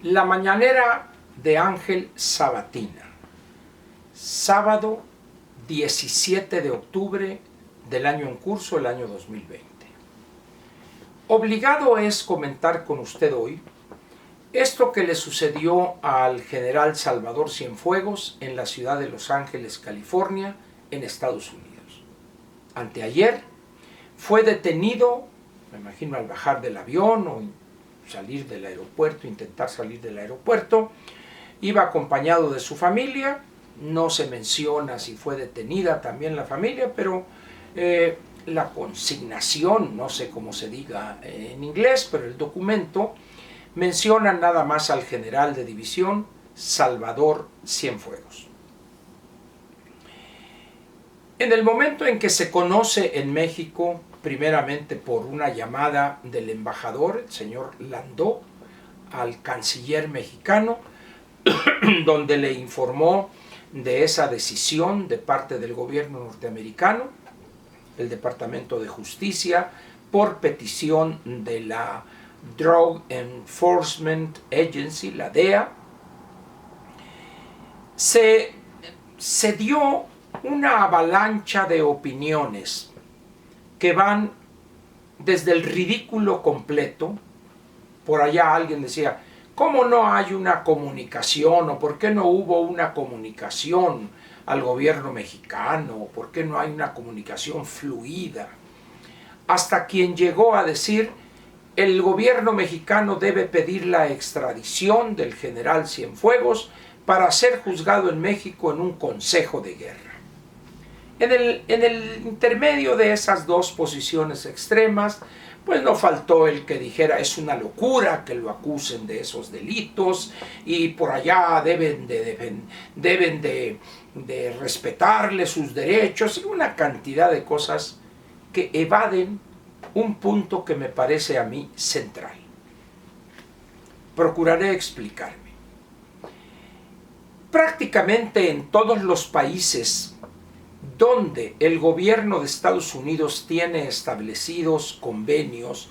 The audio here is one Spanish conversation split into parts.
La mañanera de Ángel Sabatina, sábado 17 de octubre del año en curso, el año 2020. Obligado es comentar con usted hoy esto que le sucedió al general Salvador Cienfuegos en la ciudad de Los Ángeles, California, en Estados Unidos. Anteayer fue detenido, me imagino al bajar del avión o salir del aeropuerto, intentar salir del aeropuerto, iba acompañado de su familia, no se menciona si fue detenida también la familia, pero la consignación, no sé cómo se diga en inglés, pero el documento menciona nada más al general de división Salvador Cienfuegos. En el momento en que se conoce en México, primeramente por una llamada del embajador, el señor Landó, al canciller mexicano, donde le informó de esa decisión de parte del gobierno norteamericano, el Departamento de Justicia, por petición de la Drug Enforcement Agency, la DEA, se dio una avalancha de opiniones que van desde el ridículo completo. Por allá alguien decía, ¿cómo no hay una comunicación? ¿O por qué no hubo una comunicación al gobierno mexicano? ¿Por qué no hay una comunicación fluida? Hasta quien llegó a decir, el gobierno mexicano debe pedir la extradición del general Cienfuegos para ser juzgado en México en un consejo de guerra. En el intermedio de esas dos posiciones extremas, pues no faltó el que dijera es una locura que lo acusen de esos delitos y por allá deben de respetarle sus derechos y una cantidad de cosas que evaden un punto que me parece a mí central. Procuraré explicarme. Prácticamente en todos los países donde el gobierno de Estados Unidos tiene establecidos convenios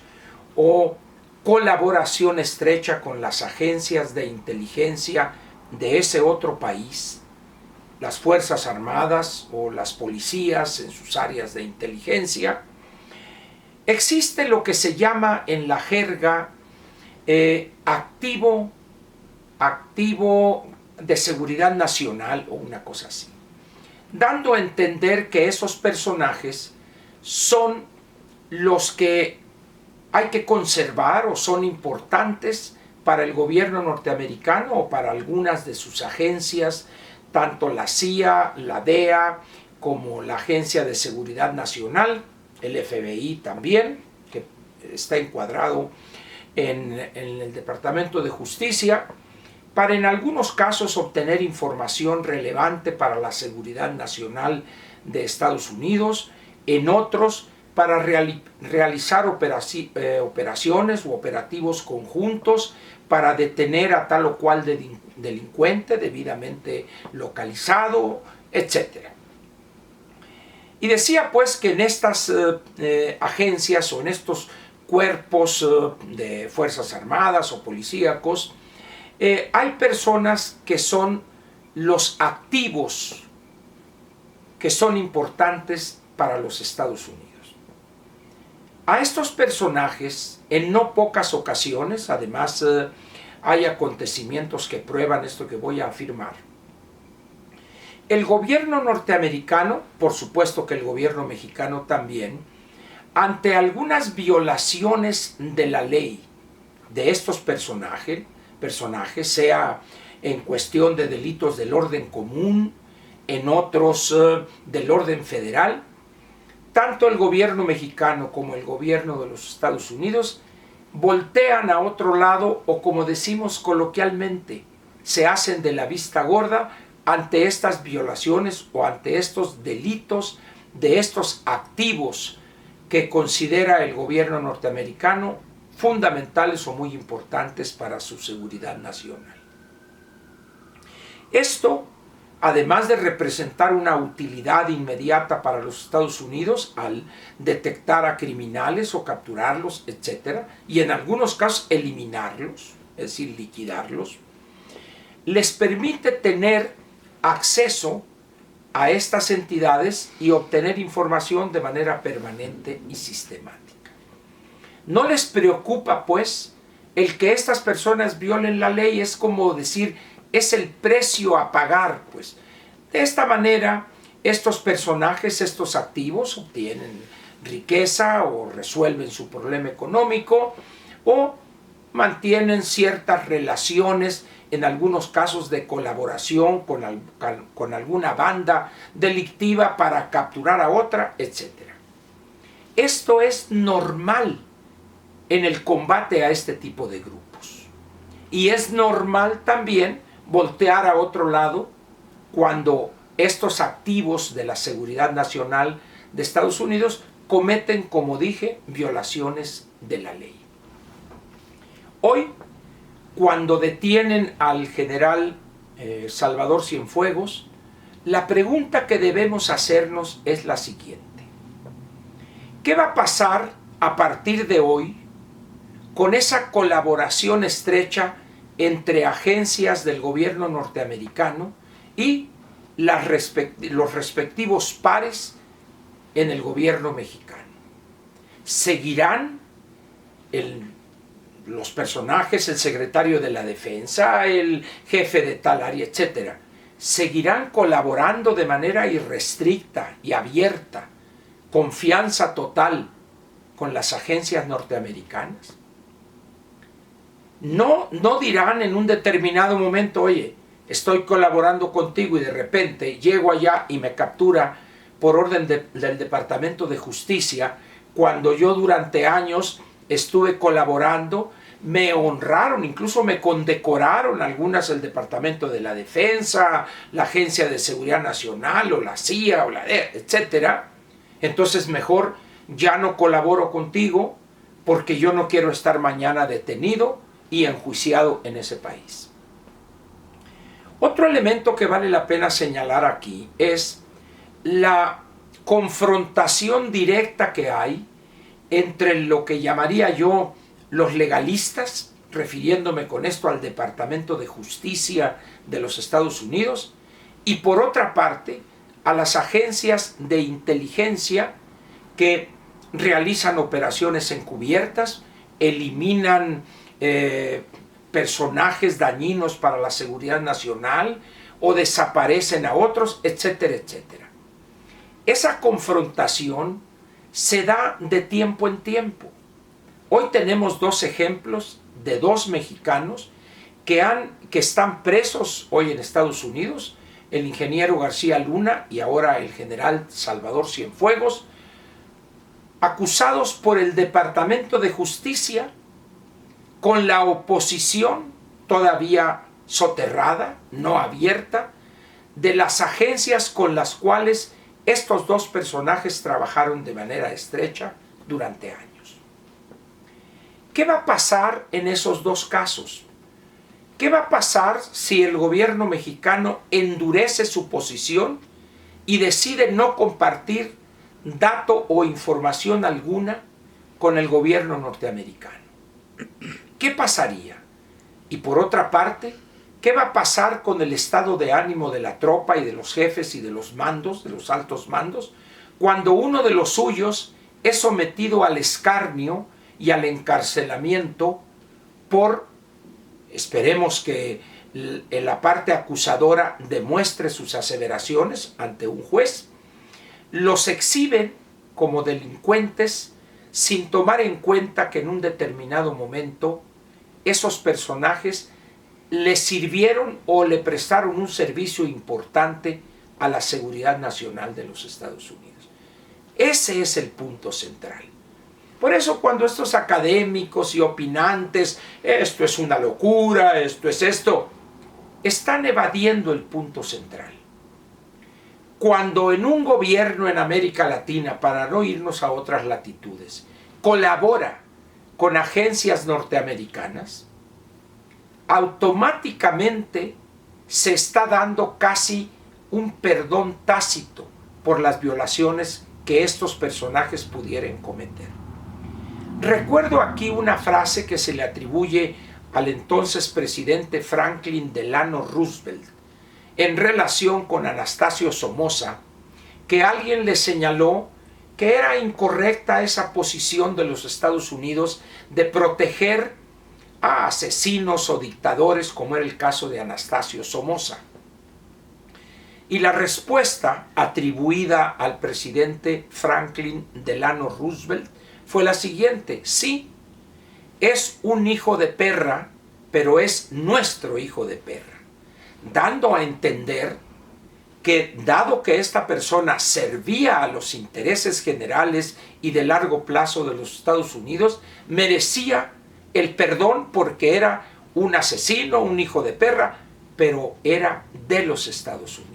o colaboración estrecha con las agencias de inteligencia de ese otro país, las Fuerzas Armadas o las policías en sus áreas de inteligencia, existe lo que se llama en la jerga activo de seguridad nacional o una cosa así, dando a entender que esos personajes son los que hay que conservar o son importantes para el gobierno norteamericano o para algunas de sus agencias, tanto la CIA, la DEA, como la Agencia de Seguridad Nacional, el FBI también, que está encuadrado en el Departamento de Justicia, para en algunos casos obtener información relevante para la seguridad nacional de Estados Unidos, en otros para realizar operaciones u operativos conjuntos para detener a tal o cual delincuente debidamente localizado, etc. Y decía pues que en estas agencias o en estos cuerpos de Fuerzas Armadas o policíacos, hay personas que son los activos que son importantes para los Estados Unidos. A estos personajes, en no pocas ocasiones, además hay acontecimientos que prueban esto que voy a afirmar, el gobierno norteamericano, por supuesto que el gobierno mexicano también, ante algunas violaciones de la ley de estos personajes, sea en cuestión de delitos del orden común, en otros del orden federal, tanto el gobierno mexicano como el gobierno de los Estados Unidos voltean a otro lado o, como decimos coloquialmente, se hacen de la vista gorda ante estas violaciones o ante estos delitos de estos activos que considera el gobierno norteamericano fundamentales o muy importantes para su seguridad nacional. Esto, además de representar una utilidad inmediata para los Estados Unidos al detectar a criminales o capturarlos, etc., y en algunos casos eliminarlos, es decir, liquidarlos, les permite tener acceso a estas entidades y obtener información de manera permanente y sistemática. No les preocupa, pues, el que estas personas violen la ley, es como decir, es el precio a pagar, pues. De esta manera, estos personajes, estos activos, obtienen riqueza o resuelven su problema económico o mantienen ciertas relaciones, en algunos casos de colaboración con alguna banda delictiva para capturar a otra, etc. Esto es normal en el combate a este tipo de grupos. Y es normal también voltear a otro lado cuando estos activos de la seguridad nacional de Estados Unidos cometen, como dije, violaciones de la ley. Hoy, cuando detienen al general Salvador Cienfuegos, la pregunta que debemos hacernos es la siguiente: ¿qué va a pasar a partir de hoy con esa colaboración estrecha entre agencias del gobierno norteamericano y los respectivos pares en el gobierno mexicano? ¿Seguirán los personajes, el secretario de la Defensa, el jefe de tal área, etcétera, seguirán colaborando de manera irrestricta y abierta, confianza total con las agencias norteamericanas? No dirán en un determinado momento, oye, estoy colaborando contigo, y de repente llego allá y me captura por orden del Departamento de Justicia, cuando yo durante años estuve colaborando, me honraron, incluso me condecoraron algunas del Departamento de la Defensa, la Agencia de Seguridad Nacional o la CIA o la DEA, etcétera. Entonces mejor ya no colaboro contigo porque yo no quiero estar mañana detenido y enjuiciado en ese país. Otro elemento que vale la pena señalar aquí es la confrontación directa que hay entre lo que llamaría yo los legalistas, refiriéndome con esto al Departamento de Justicia de los Estados Unidos, y por otra parte a las agencias de inteligencia que realizan operaciones encubiertas, eliminan personajes dañinos para la seguridad nacional o desaparecen a otros, etcétera, etcétera. Esa confrontación se da de tiempo en tiempo. Hoy tenemos dos ejemplos de dos mexicanos que están presos hoy en Estados Unidos, el ingeniero García Luna y ahora el general Salvador Cienfuegos, acusados por el Departamento de Justicia con la oposición todavía soterrada, no abierta, de las agencias con las cuales estos dos personajes trabajaron de manera estrecha durante años. ¿Qué va a pasar en esos dos casos? ¿Qué va a pasar si el gobierno mexicano endurece su posición y decide no compartir dato o información alguna con el gobierno norteamericano? ¿Qué pasaría? Y por otra parte, ¿qué va a pasar con el estado de ánimo de la tropa y de los jefes y de los mandos, de los altos mandos, cuando uno de los suyos es sometido al escarnio y al encarcelamiento por, esperemos que la parte acusadora demuestre sus aseveraciones ante un juez, los exhiben como delincuentes sin tomar en cuenta que en un determinado momento esos personajes le sirvieron o le prestaron un servicio importante a la seguridad nacional de los Estados Unidos? Ese es el punto central. Por eso cuando estos académicos y opinantes, esto es una locura, esto es esto, están evadiendo el punto central. Cuando en un gobierno en América Latina, para no irnos a otras latitudes, colabora con agencias norteamericanas, automáticamente se está dando casi un perdón tácito por las violaciones que estos personajes pudieran cometer. Recuerdo aquí una frase que se le atribuye al entonces presidente Franklin Delano Roosevelt en relación con Anastasio Somoza, que alguien le señaló que era incorrecta esa posición de los Estados Unidos de proteger a asesinos o dictadores, como era el caso de Anastasio Somoza. Y la respuesta atribuida al presidente Franklin Delano Roosevelt fue la siguiente: sí, es un hijo de perra, pero es nuestro hijo de perra, dando a entender que, dado que esta persona servía a los intereses generales y de largo plazo de los Estados Unidos, merecía el perdón porque era un asesino, un hijo de perra, pero era de los Estados Unidos.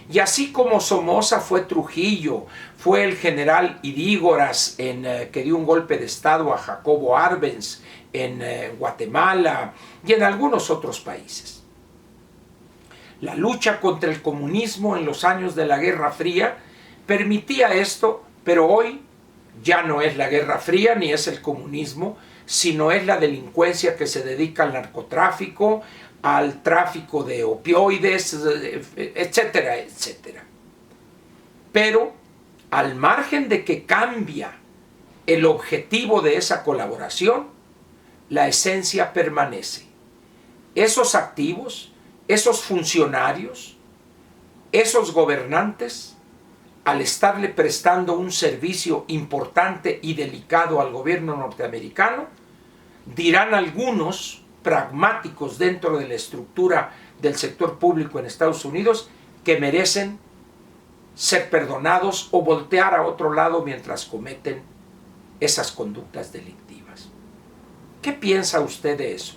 Y así como Somoza fue Trujillo, fue el general Idígoras que dio un golpe de estado a Jacobo Arbenz en Guatemala y en algunos otros países. La lucha contra el comunismo en los años de la Guerra Fría permitía esto, pero hoy ya no es la Guerra Fría ni es el comunismo, sino es la delincuencia que se dedica al narcotráfico, al tráfico de opioides, etcétera, etcétera. Pero al margen de que cambia el objetivo de esa colaboración, la esencia permanece. Esos activos, esos funcionarios, esos gobernantes, al estarle prestando un servicio importante y delicado al gobierno norteamericano, dirán algunos pragmáticos dentro de la estructura del sector público en Estados Unidos que merecen ser perdonados o voltear a otro lado mientras cometen esas conductas delictivas. ¿Qué piensa usted de eso?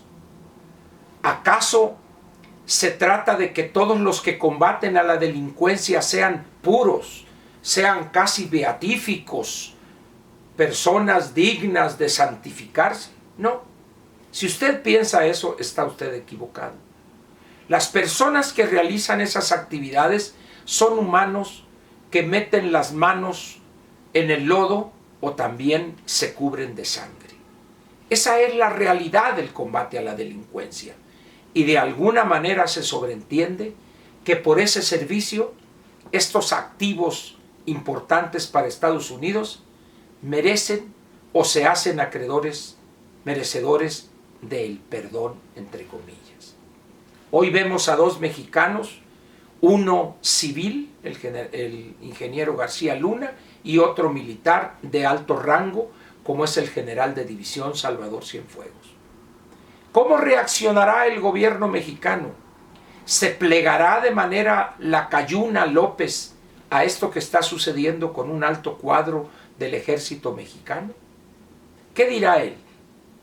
¿Acaso se trata de que todos los que combaten a la delincuencia sean puros, sean casi beatíficos, personas dignas de santificarse? No. Si usted piensa eso, está usted equivocado. Las personas que realizan esas actividades son humanos que meten las manos en el lodo o también se cubren de sangre. Esa es la realidad del combate a la delincuencia. Y de alguna manera se sobreentiende que por ese servicio, estos activos importantes para Estados Unidos merecen o se hacen acreedores, merecedores del perdón, entre comillas. Hoy vemos a dos mexicanos, uno civil, el ingeniero García Luna, y otro militar de alto rango, como es el general de división Salvador Cienfuegos. ¿Cómo reaccionará el gobierno mexicano? ¿Se plegará de manera lacayuna López a esto que está sucediendo con un alto cuadro del ejército mexicano? ¿Qué dirá él?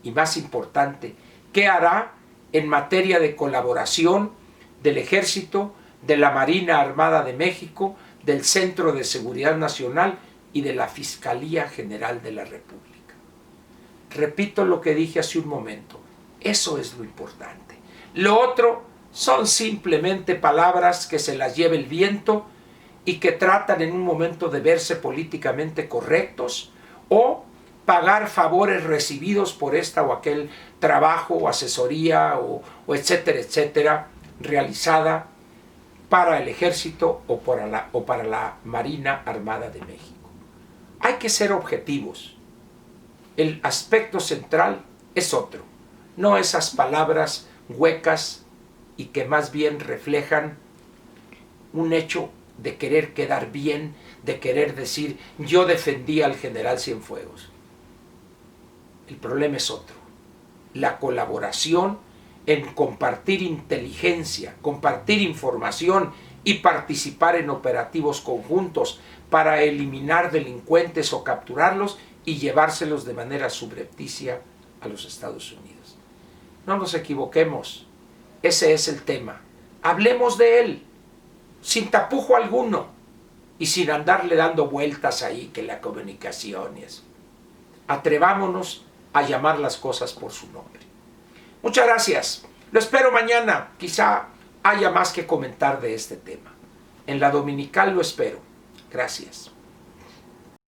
Y más importante, ¿qué hará en materia de colaboración del Ejército, de la Marina Armada de México, del Centro de Seguridad Nacional y de la Fiscalía General de la República? Repito lo que dije hace un momento, eso es lo importante. Lo otro son simplemente palabras que se las lleva el viento y que tratan en un momento de verse políticamente correctos o pagar favores recibidos por esta o aquel trabajo o asesoría o etcétera, etcétera, realizada para el Ejército o para la Marina Armada de México. Hay que ser objetivos. El aspecto central es otro, no esas palabras huecas y que más bien reflejan un hecho de querer quedar bien, de querer decir yo defendí al general Cienfuegos. El problema es otro, la colaboración en compartir inteligencia, compartir información y participar en operativos conjuntos para eliminar delincuentes o capturarlos y llevárselos de manera subrepticia a los Estados Unidos. No nos equivoquemos, ese es el tema. Hablemos de él, sin tapujo alguno y sin andarle dando vueltas ahí que la comunicación y eso. Atrevámonos a llamar las cosas por su nombre. Muchas gracias. Lo espero mañana. Quizá haya más que comentar de este tema. En la dominical lo espero. Gracias.